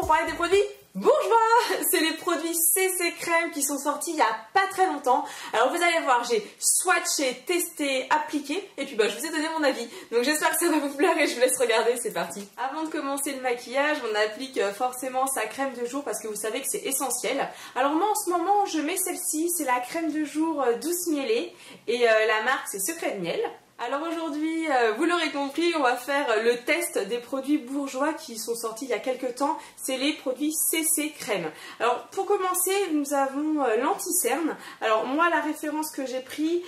pour parler des produits bourgeois. C'est les produits CC Crème qui sont sortis il n'y a pas très longtemps. Alors vous allez voir, j'ai swatché, testé, appliqué et puis je vous ai donné mon avis. Donc j'espère que ça va vous plaire et je vous laisse regarder, c'est parti. Avant de commencer le maquillage, on applique forcément sa crème de jour parce que vous savez que c'est essentiel. Alors moi en ce moment, je mets celle-ci, c'est la crème de jour douce mielée et la marque c'est Secret de Miel. Alors aujourd'hui, vous l'aurez compris, on va faire le test des produits bourgeois qui sont sortis il y a quelques temps. C'est les produits CC Crème. Alors pour commencer, nous avons l'anti-cerne. Alors moi, la référence que j'ai pris,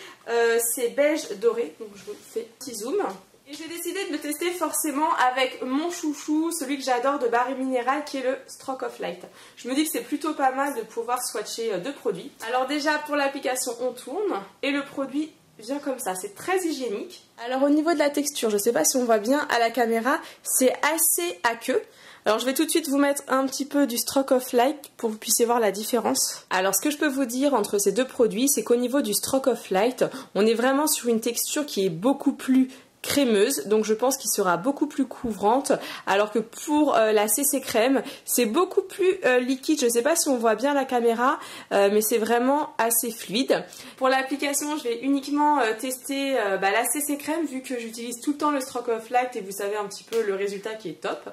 c'est beige doré. Donc je vous fais un petit zoom. Et j'ai décidé de le tester forcément avec mon chouchou, celui que j'adore de Barre Minéral, qui est le Stroke of Light. Je me dis que c'est plutôt pas mal de pouvoir swatcher deux produits. Alors déjà, pour l'application, on tourne et le produit vient comme ça, c'est très hygiénique. Alors au niveau de la texture, je ne sais pas si on voit bien à la caméra, c'est assez aqueux. Alors je vais tout de suite vous mettre un petit peu du Stroke of Light pour que vous puissiez voir la différence. Alors ce que je peux vous dire entre ces deux produits, c'est qu'au niveau du Stroke of Light, on est vraiment sur une texture qui est beaucoup plus crémeuse, donc je pense qu'il sera beaucoup plus couvrante, alors que pour la CC Crème, c'est beaucoup plus liquide. Je ne sais pas si on voit bien la caméra, mais c'est vraiment assez fluide. Pour l'application, je vais uniquement tester la CC Crème, vu que j'utilise tout le temps le Stroke of Light et vous savez un petit peu le résultat qui est top.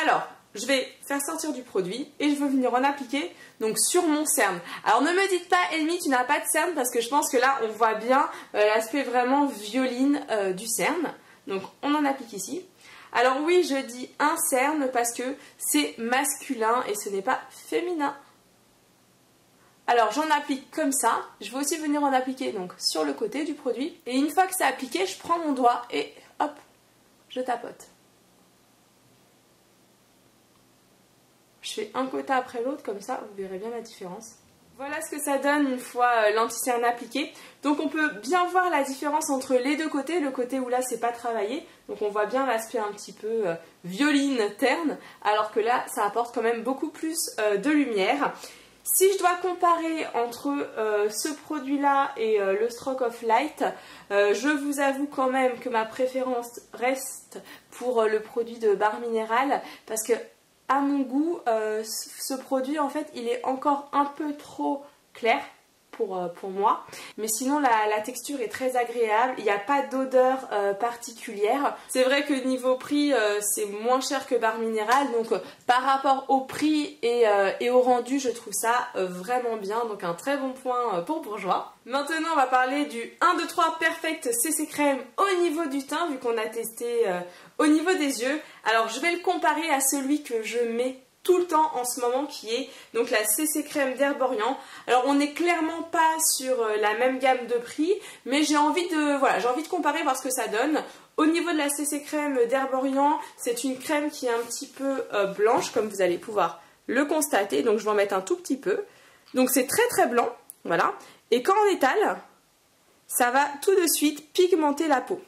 Alors, je vais faire sortir du produit et je vais venir en appliquer donc sur mon cerne. Alors ne me dites pas Elmi tu n'as pas de cerne parce que je pense que là on voit bien l'aspect vraiment violine du cerne. Donc on en applique ici. Alors oui, je dis un cerne parce que c'est masculin et ce n'est pas féminin. Alors j'en applique comme ça. Je vais aussi venir en appliquer donc sur le côté du produit. Et une fois que c'est appliqué, je prends mon doigt et hop, je tapote. Je fais un côté après l'autre, comme ça, vous verrez bien la différence. Voilà ce que ça donne une fois l'anti-cerne appliqué. Donc on peut bien voir la différence entre les deux côtés, le côté où là c'est pas travaillé. Donc on voit bien l'aspect un petit peu violine terne, alors que là ça apporte quand même beaucoup plus de lumière. Si je dois comparer entre ce produit-là et le Stroke of Light, je vous avoue quand même que ma préférence reste pour le produit de Barre Minéral, parce que à mon goût, ce produit en fait il est encore un peu trop clair pour moi, mais sinon la texture est très agréable, il n'y a pas d'odeur particulière. C'est vrai que niveau prix c'est moins cher que Barre Minéral, donc par rapport au prix et au rendu je trouve ça vraiment bien, donc un très bon point pour bourgeois. Maintenant on va parler du 1, 2, 3 Perfect CC Crème au niveau du teint, vu qu'on a testé au niveau des yeux. Alors je vais le comparer à celui que je mets tout le temps en ce moment, qui est donc la CC Crème d'Herborian. Alors on n'est clairement pas sur la même gamme de prix, mais j'ai envie de comparer, voir ce que ça donne. Au niveau de la CC Crème d'Herborian, c'est une crème qui est un petit peu blanche, comme vous allez pouvoir le constater, donc je vais en mettre un tout petit peu. Donc c'est très très blanc, voilà. Et quand on étale, ça va tout de suite pigmenter la peau.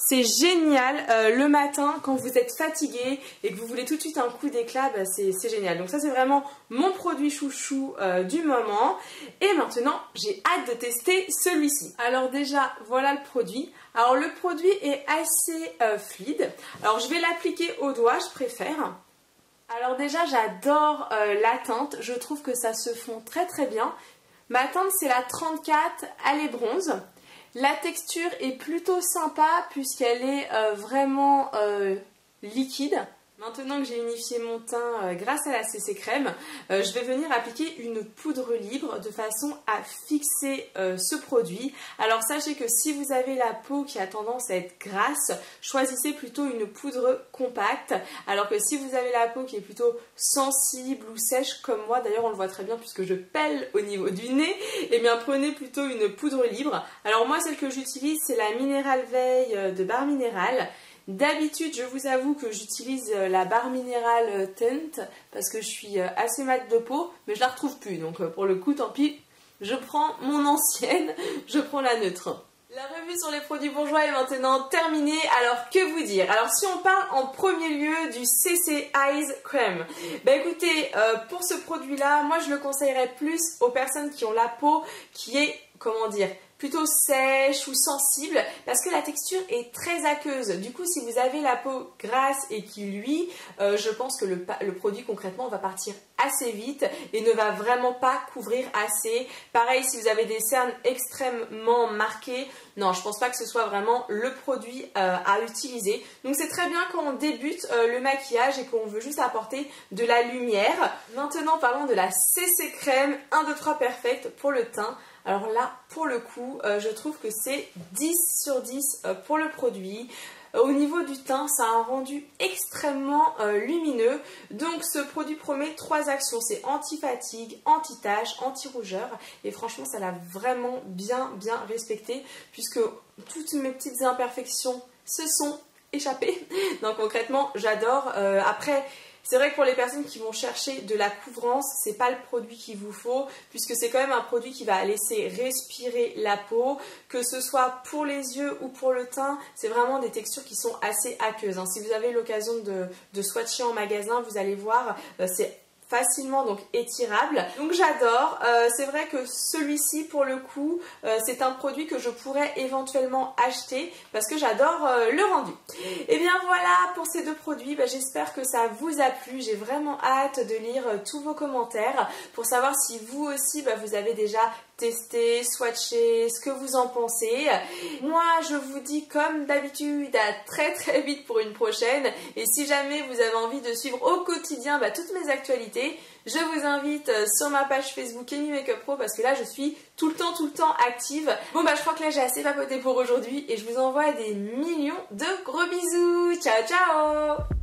C'est génial le matin quand vous êtes fatigué et que vous voulez tout de suite un coup d'éclat, c'est génial. Donc ça c'est vraiment mon produit chouchou du moment. Et maintenant j'ai hâte de tester celui-ci. Alors déjà voilà le produit. Alors le produit est assez fluide. Alors je vais l'appliquer au doigt, je préfère. Alors déjà j'adore la teinte, je trouve que ça se fond très très bien. Ma teinte c'est la 34 Allée Bronze. La texture est plutôt sympa puisqu'elle est vraiment liquide. Maintenant que j'ai unifié mon teint grâce à la CC Crème, je vais venir appliquer une poudre libre de façon à fixer ce produit. Alors sachez que si vous avez la peau qui a tendance à être grasse, choisissez plutôt une poudre compacte. Alors que si vous avez la peau qui est plutôt sensible ou sèche comme moi, d'ailleurs on le voit très bien puisque je pèle au niveau du nez, et bien prenez plutôt une poudre libre. Alors moi celle que j'utilise c'est la Minéral Veil de Barre Minéral. D'habitude, je vous avoue que j'utilise la Barre Minéral Tint parce que je suis assez mat de peau, mais je la retrouve plus. Donc pour le coup, tant pis, je prends mon ancienne, je prends la neutre. La revue sur les produits bourgeois est maintenant terminée, alors que vous dire? Alors si on parle en premier lieu du CC Eyes Crème, écoutez, pour ce produit-là, moi je le conseillerais plus aux personnes qui ont la peau qui est, comment dire, plutôt sèche ou sensible parce que la texture est très aqueuse. Du coup, si vous avez la peau grasse et qui luit, je pense que le produit concrètement va partir assez vite et ne va vraiment pas couvrir assez. Pareil, si vous avez des cernes extrêmement marquées, non, je pense pas que ce soit vraiment le produit à utiliser. Donc c'est très bien quand on débute le maquillage et qu'on veut juste apporter de la lumière. Maintenant, parlons de la CC Crème 1, 2, 3 Perfect pour le teint. Alors là, pour le coup, je trouve que c'est 10 sur 10 pour le produit. Au niveau du teint, ça a un rendu extrêmement lumineux. Donc ce produit promet 3 actions. C'est anti-fatigue, anti-tache, anti-rougeur. Et franchement, ça l'a vraiment bien respecté puisque toutes mes petites imperfections se sont échappées. Donc concrètement, j'adore. Après... c'est vrai que pour les personnes qui vont chercher de la couvrance, c'est pas le produit qu'il vous faut puisque c'est quand même un produit qui va laisser respirer la peau, que ce soit pour les yeux ou pour le teint, c'est vraiment des textures qui sont assez aqueuses. Si vous avez l'occasion de swatcher en magasin, vous allez voir, c'est facilement donc étirable, donc j'adore. C'est vrai que celui-ci pour le coup c'est un produit que je pourrais éventuellement acheter parce que j'adore le rendu. Et bien voilà pour ces deux produits, j'espère que ça vous a plu. J'ai vraiment hâte de lire tous vos commentaires pour savoir si vous aussi vous avez déjà testé, swatché, ce que vous en pensez. Moi je vous dis comme d'habitude à très vite pour une prochaine, et si jamais vous avez envie de suivre au quotidien toutes mes actualités, je vous invite sur ma page Facebook Amy Makeup Pro parce que là je suis tout le temps active. Bon je crois que là j'ai assez papoté pour aujourd'hui et je vous envoie des millions de gros bisous. Ciao ciao.